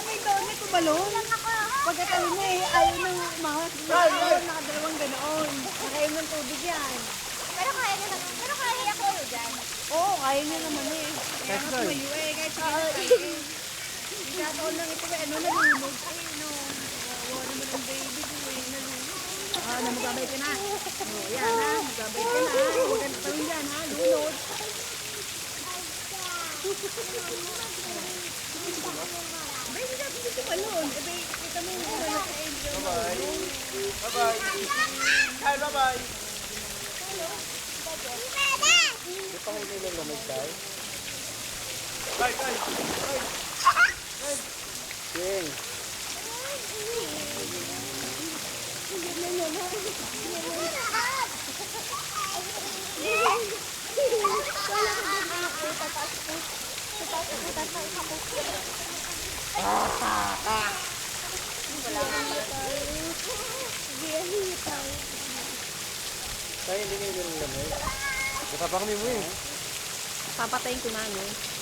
May donut ko balon. Pagkatali na ayaw nang umahas. Nakadalawang ganoon. Nakainom ng tubig yan. Pero kaya ko dyan. Oo, kaya niya naman eh. Kaya nga tumayo eh. Kahit sige na tayo eh. Ikataon lang ito eh. Nalulog. Ay, no. Wala naman ang baby ko eh. Nalulog. Magabay ka na. Yan ha. Magabay ka na. Huwag ka natawin dyan ha. Lunod. Baby natin dito balon. Kita mo yung wala sa angel. Bye-bye. Hi, bye-bye. Di pa kayo nilalamig tayo? Bye, bye. Bye. Yay. Tayo hindi kayo nilalamig. Napapakami mo eh. Papatayin ko na no.